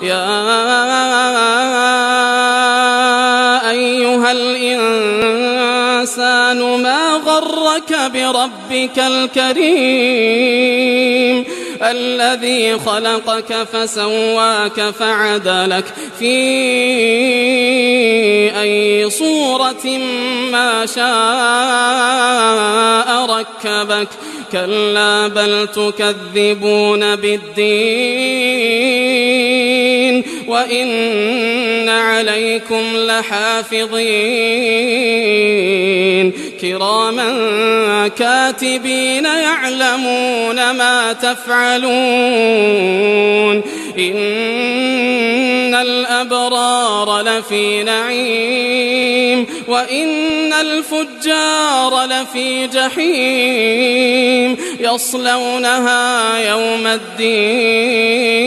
يا أيها الإنسان ما غرك بربك الكريم الذي خلقك فسواك فعدلك في أي صورة ما شاء ركبك كلا بل تكذبون بالدين وإن عليكم لحافظين كراما كاتبين يعلمون ما تفعلون إن الأبرار لفي نعيم وإن الفجار لفي جحيم يصلونها يوم الدين